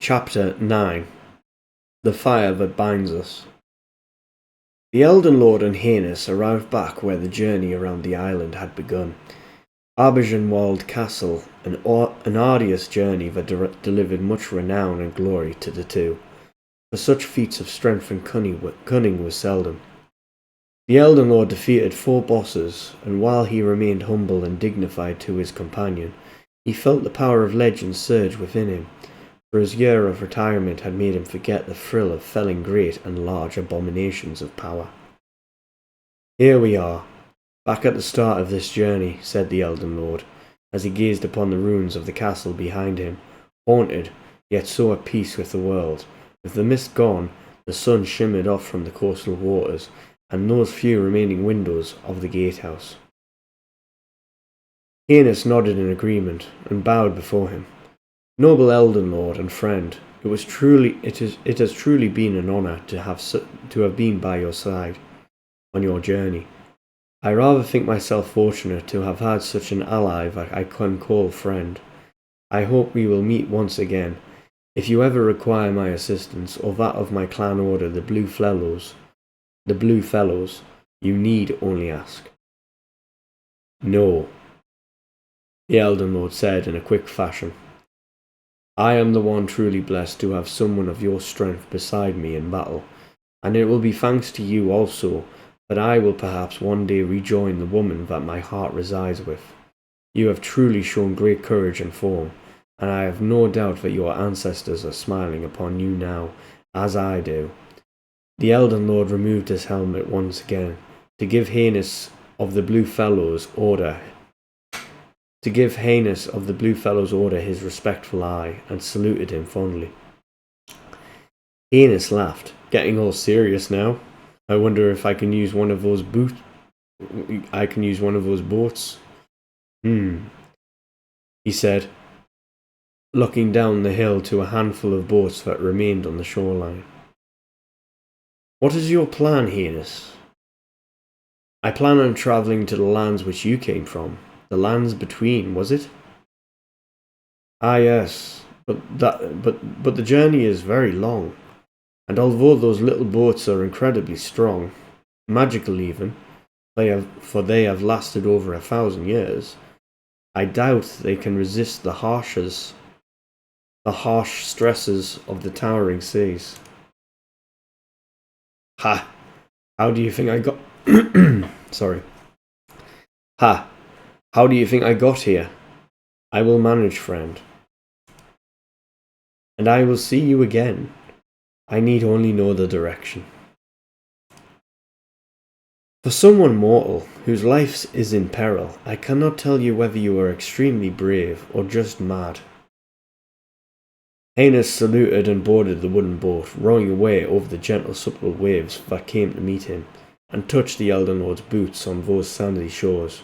Chapter 9. The Fire That Binds Us. The Elden Lord and Heinous arrived back where the journey around the island had begun. Walled Castle, an arduous journey that delivered much renown and glory to the two, for such feats of strength and cunning was seldom. The Elden Lord defeated 4 bosses, and while he remained humble and dignified to his companion, he felt the power of legend surge within him, for his year of retirement had made him forget the thrill of felling great and large abominations of power. "Here we are, back at the start of this journey," said the Elden Lord, as he gazed upon the ruins of the castle behind him, haunted, yet so at peace with the world. With the mist gone, the sun shimmered off from the coastal waters, and those few remaining windows of the gatehouse. Heinous nodded in agreement, and bowed before him. "Noble Elden Lord and friend, it has truly been an honour to have been by your side on your journey. I rather think myself fortunate to have had such an ally that I can call friend. I hope we will meet once again. If you ever require my assistance, or that of my clan order, the Blue Fellows, you need only ask." "No," the Elden Lord said in a quick fashion. "I am the one truly blessed to have someone of your strength beside me in battle, and it will be thanks to you also that I will perhaps one day rejoin the woman that my heart resides with. You have truly shown great courage and form, and I have no doubt that your ancestors are smiling upon you now, as I do." The Elden Lord removed his helmet once again, to give Heinous of the Blue Fellows order his respectful eye, and saluted him fondly. Heinous laughed, getting all serious now. "I wonder if I can use one of those boats. He said, looking down the hill to a handful of boats that remained on the shoreline. "What is your plan, Heinous?" "I plan on travelling to the lands which you came from. The lands between, was it?" "Ah, yes, but the journey is very long, and although those little boats are incredibly strong, magical even, for they have lasted over 1,000 years, I doubt they can resist the harsh stresses of the towering seas." "Ha! How do you think I got... Sorry. Ha! How do you think I got here? I will manage, friend. And I will see you again. I need only know the direction." "For someone mortal, whose life is in peril, I cannot tell you whether you are extremely brave or just mad." Heinous saluted and boarded the wooden boat, rowing away over the gentle supple waves that came to meet him, and touched the Elden Lord's boots on those sandy shores.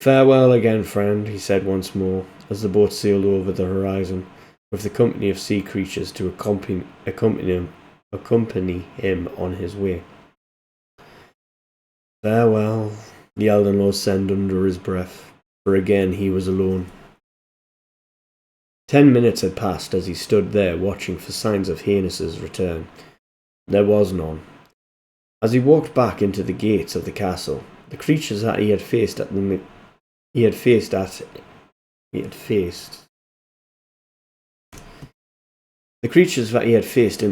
"Farewell again, friend," he said once more, as the boat sailed over the horizon, with the company of sea creatures to accompany him on his way. "Farewell," the Elden Lord said under his breath, for again he was alone. 10 minutes had passed as he stood there watching for signs of Heinous' return. There was none. As he walked back into the gates of the castle, the creatures that he had faced in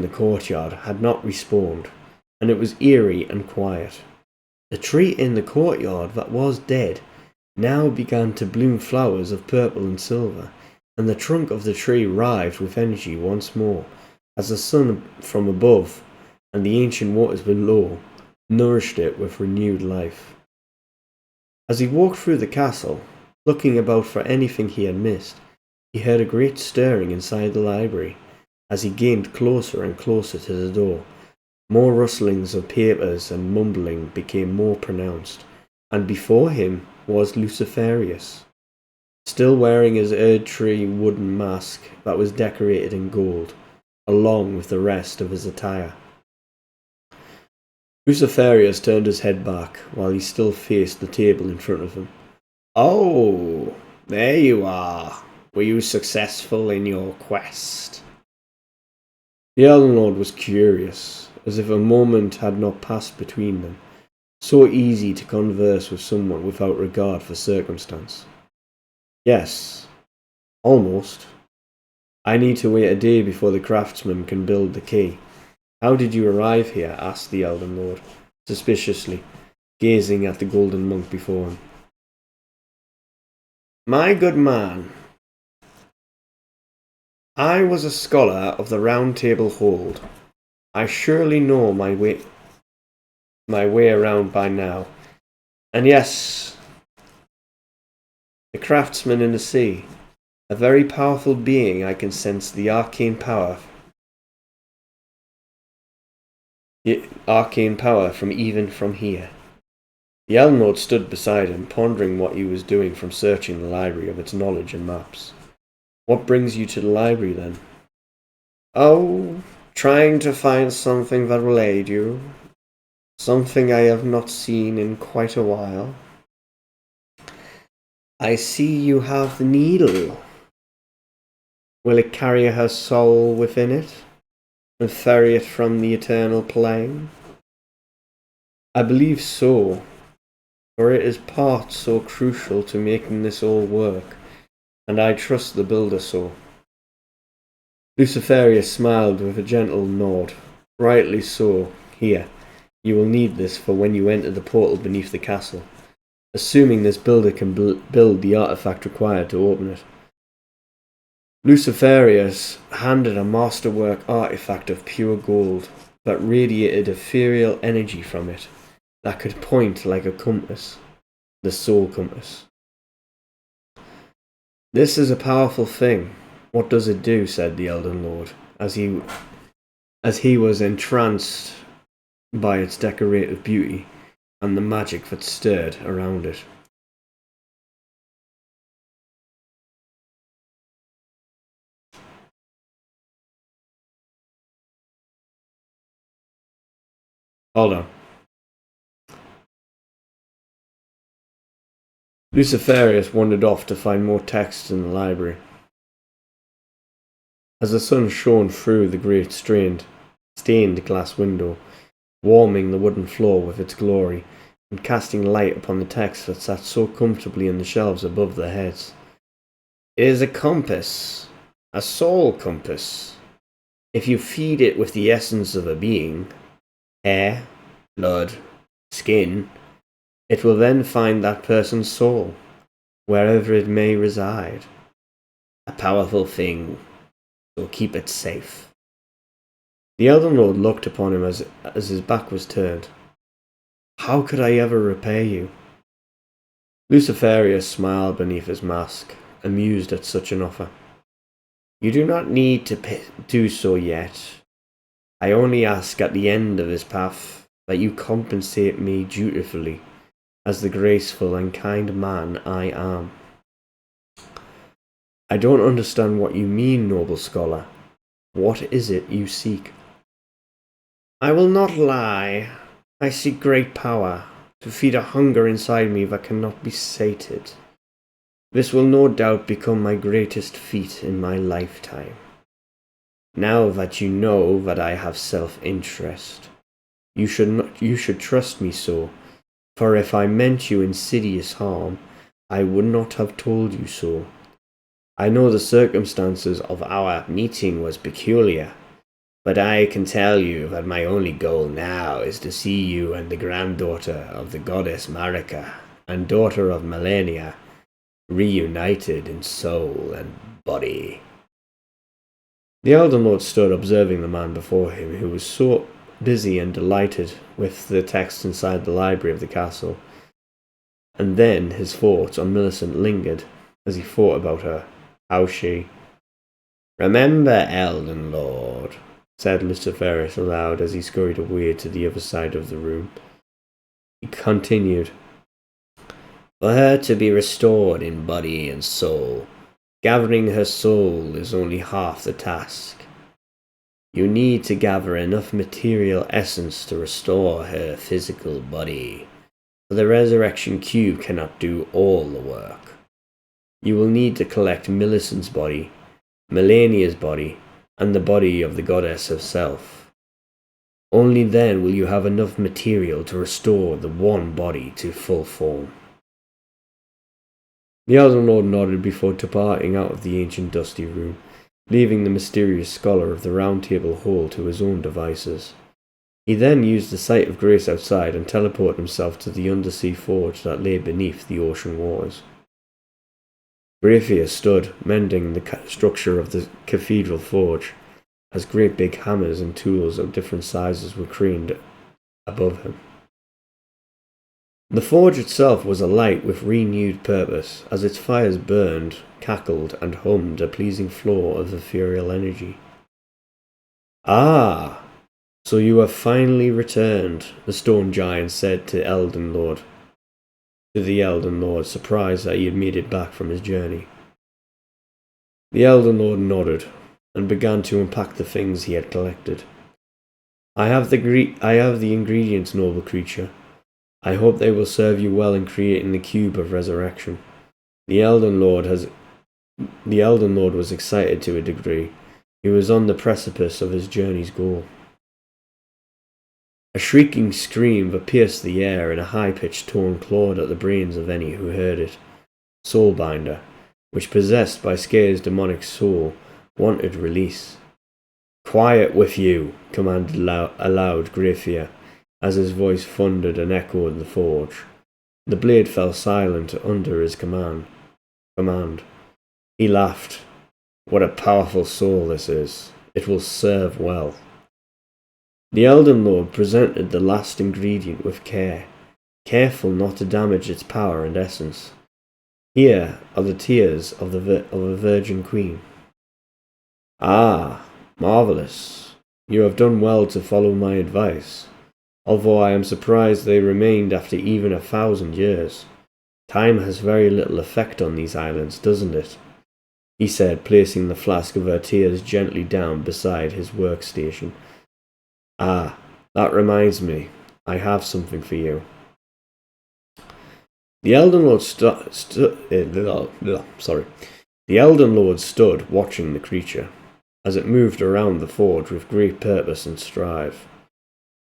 the courtyard had not respawned, and it was eerie and quiet. The tree in the courtyard that was dead now began to bloom flowers of purple and silver, and the trunk of the tree writhed with energy once more, as the sun from above and the ancient waters below nourished it with renewed life. As he walked through the castle, looking about for anything he had missed, he heard a great stirring inside the library. As he gained closer and closer to the door, more rustlings of papers and mumbling became more pronounced, and before him was Luciferius, still wearing his Erd-tree wooden mask that was decorated in gold, along with the rest of his attire. Luciferius turned his head back while he still faced the table in front of him. "Oh, there you are. Were you successful in your quest?" The Elden Lord was curious, as if a moment had not passed between them. So easy to converse with someone without regard for circumstance. Yes, almost. I need to wait a day before the craftsman can build the key. How did you arrive here? Asked the Elden Lord, suspiciously, gazing at the golden monk before him. My good man, I was a scholar of the Round Table Hold. I surely know my way around by now. And yes, the craftsman in the sea, a very powerful being. I can sense the arcane power from even from here. The Elden Lord stood beside him, pondering what he was doing from searching the library of its knowledge and maps. What brings you to the library, then? Oh, trying to find something that will aid you. Something I have not seen in quite a while. I see you have the needle. Will it carry her soul within it, and ferry it from the eternal plane? I believe so, for it is part so crucial to making this all work, and I trust the builder so. Luciferius smiled with a gentle nod. Rightly so. Here, you will need this for when you enter the portal beneath the castle, assuming this builder can build the artifact required to open it. Luciferius handed a masterwork artifact of pure gold that radiated ethereal energy from it, that could point like a compass, the soul compass. This is a powerful thing. What does it do? Said the Elden Lord, as he was entranced by its decorative beauty and the magic that stirred around it. Hold on. Luciferius wandered off to find more texts in the library. As the sun shone through the great stained glass window, warming the wooden floor with its glory, and casting light upon the texts that sat so comfortably in the shelves above their heads. It is a compass, a soul compass. If you feed it with the essence of a being, hair, blood, skin, it will then find that person's soul, wherever it may reside. A powerful thing, so keep it safe. The Elden Lord looked upon him as his back was turned. How could I ever repay you? Luciferius smiled beneath his mask, amused at such an offer. You do not need to do so yet. I only ask at the end of this path that you compensate me dutifully as the graceful and kind man I am. I don't understand what you mean, noble scholar. What is it you seek? I will not lie. I seek great power, to feed a hunger inside me that cannot be sated. This will no doubt become my greatest feat in my lifetime. Now that you know that I have self-interest, you should trust me so, for if I meant you insidious harm, I would not have told you so. I know the circumstances of our meeting was peculiar, but I can tell you that my only goal now is to see you and the granddaughter of the goddess Marika and daughter of Millennia reunited in soul and body. The Elden Lord stood observing the man before him, who was so busy and delighted with the text inside the library of the castle. And then his thoughts on Millicent lingered as he thought about her. How she... Remember, Elden Lord, said Luciferius aloud as he scurried away to the other side of the room. He continued, for her to be restored in body and soul, gathering her soul is only half the task. You need to gather enough material essence to restore her physical body, for the resurrection cube cannot do all the work. You will need to collect Millicent's body, Millennia's body, and the body of the goddess herself. Only then will you have enough material to restore the one body to full form." The Elden Lord nodded before departing out of the ancient dusty room, leaving the mysterious scholar of the Round Table Hall to his own devices. He then used the sight of grace outside and teleported himself to the undersea forge that lay beneath the ocean waters. Grafia stood, mending the structure of the cathedral forge, as great big hammers and tools of different sizes were craned above him. The forge itself was alight with renewed purpose, as its fires burned, cackled, and hummed a pleasing flow of ethereal energy. "Ah, so you have finally returned," the stone giant said to the Elden Lord, surprised that he had made it back from his journey. The Elden Lord nodded, and began to unpack the things he had collected. I have the ingredients, noble creature. I hope they will serve you well in creating the cube of resurrection." The Elden Lord was excited to a degree. He was on the precipice of his journey's goal. A shrieking scream that pierced the air in a high-pitched tone clawed at the brains of any who heard it. Soulbinder, which possessed by Scare's demonic soul, wanted release. "Quiet with you," commanded aloud Grafia, as his voice thundered and echoed the forge. The blade fell silent under his command. He laughed. "What a powerful soul this is. It will serve well." The Elden Lord presented the last ingredient with care, careful not to damage its power and essence. "Here are the tears of a virgin queen." "Ah, marvellous. You have done well to follow my advice, although I am surprised they remained after even 1,000 years. Time has very little effect on these islands, doesn't it?" he said, placing the flask of her tears gently down beside his workstation. "Ah, that reminds me. I have something for you." The Elden Lord stood watching the creature as it moved around the forge with great purpose and strive.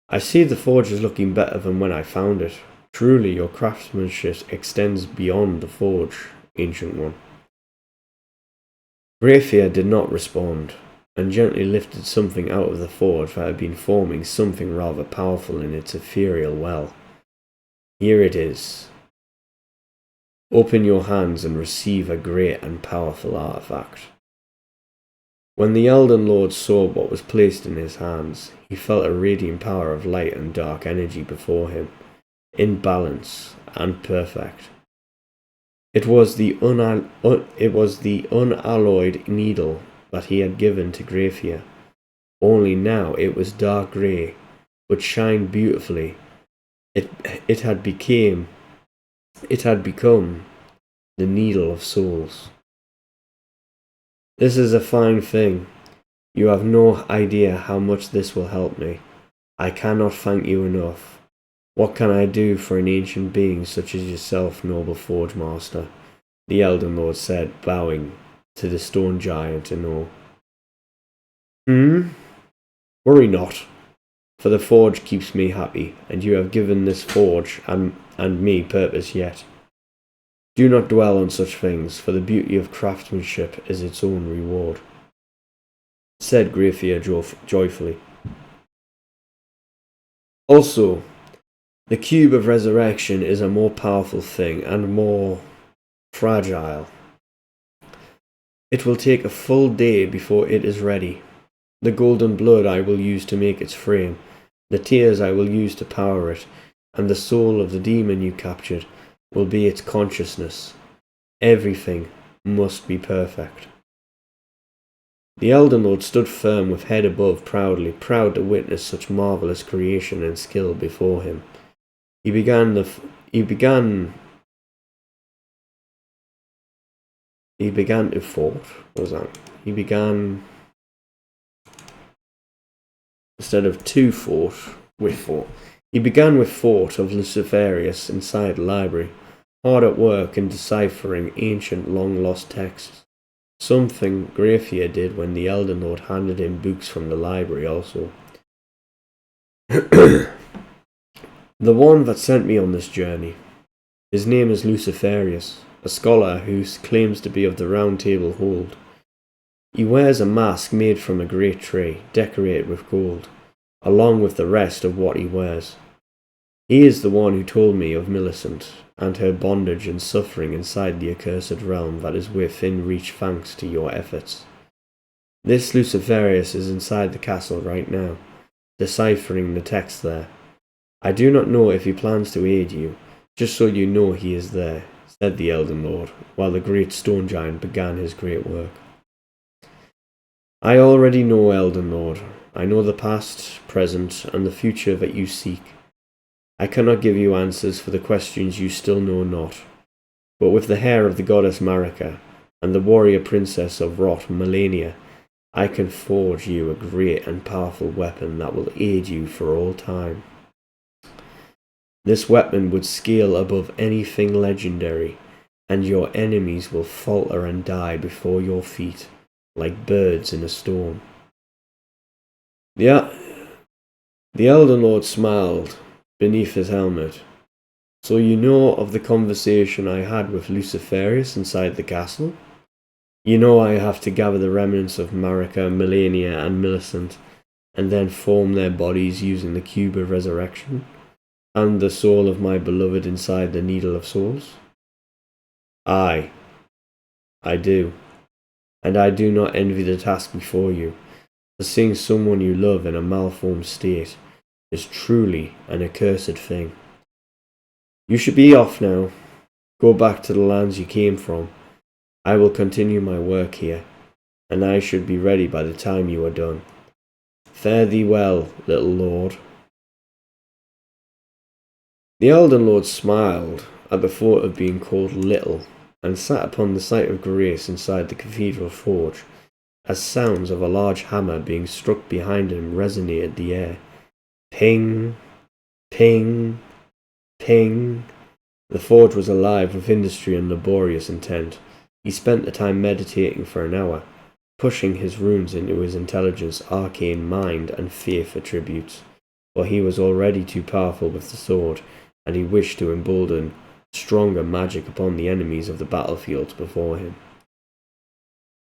"I see the forge is looking better than when I found it. Truly, your craftsmanship extends beyond the forge, Ancient One." Grafia did not respond, and gently lifted something out of the forge that had been forming something rather powerful in its ethereal well. "Here it is. Open your hands and receive a great and powerful artifact." When the Elden Lord saw what was placed in his hands, he felt a radiant power of light and dark energy before him, in balance and perfect. It was the unalloyed needle that he had given to Grafia, only now it was dark grey, but shined beautifully. It had become the needle of souls. "This is a fine thing. You have no idea how much this will help me. I cannot thank you enough. What can I do for an ancient being such as yourself, noble Forge Master?" the Elden Lord said, bowing to the stone giant in awe. Worry not, for the forge keeps me happy, and you have given this forge and me purpose yet. Do not dwell on such things, for the beauty of craftsmanship is its own reward," said Grafia joyfully. "Also, the cube of resurrection is a more powerful thing and more fragile. It will take a full day before it is ready. The golden blood I will use to make its frame, the tears I will use to power it, and the soul of the demon you captured will be its consciousness. Everything must be perfect." The Elden Lord stood firm with head above, proud to witness such marvellous creation and skill before him. Instead of two fought, with fought. He began with Fort of Luciferius inside the library, hard at work in deciphering ancient long-lost texts. Something Greyfear did when the Elden Lord handed him books from the library also. The one that sent me on this journey. His name is Luciferius, a scholar who claims to be of the Round Table hold. He wears a mask made from a great tree, decorated with gold, along with the rest of what he wears. He is the one who told me of Millicent, and her bondage and suffering inside the accursed realm that is within reach thanks to your efforts. This Luciferius is inside the castle right now, deciphering the text there. I do not know if he plans to aid you, just so you know he is there, said the Elden Lord, while the great stone giant began his great work. I already know, Elden Lord. I know the past, present, and the future that you seek. I cannot give you answers for the questions you still know not, but with the hair of the goddess Marika and the warrior princess of Rot, Melania, I can forge you a great and powerful weapon that will aid you for all time. This weapon would scale above anything legendary, and your enemies will falter and die before your feet, like birds in a storm. The Elden Lord smiled beneath his helmet. So you know of the conversation I had with Luciferius inside the castle? You know I have to gather the remnants of Marika, Melania, and Millicent, and then form their bodies using the cube of resurrection, and the soul of my beloved inside the needle of souls? Aye, I do. And I do not envy the task before you. For seeing someone you love in a malformed state is truly an accursed thing. You should be off now. Go back to the lands you came from. I will continue my work here, and I should be ready by the time you are done. Fare thee well, little lord. The Elden Lord smiled at the thought of being called little, and sat upon the site of grace inside the cathedral forge, as sounds of a large hammer being struck behind him resonated the air. Ping, ping, ping. The forge was alive with industry and laborious intent. He spent the time meditating for an hour, pushing his runes into his intelligence, arcane mind, and faith attributes, for he was already too powerful with the sword, and he wished to embolden stronger magic upon the enemies of the battlefields before him.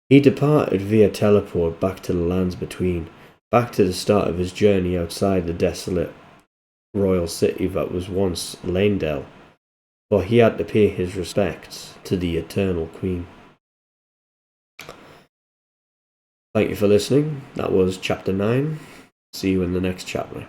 He departed via teleport back to the lands between, back to the start of his journey outside the desolate royal city that was once Leyndell, for he had to pay his respects to the Eternal Queen. Thank you for listening. That was Chapter 9. See you in the next chapter.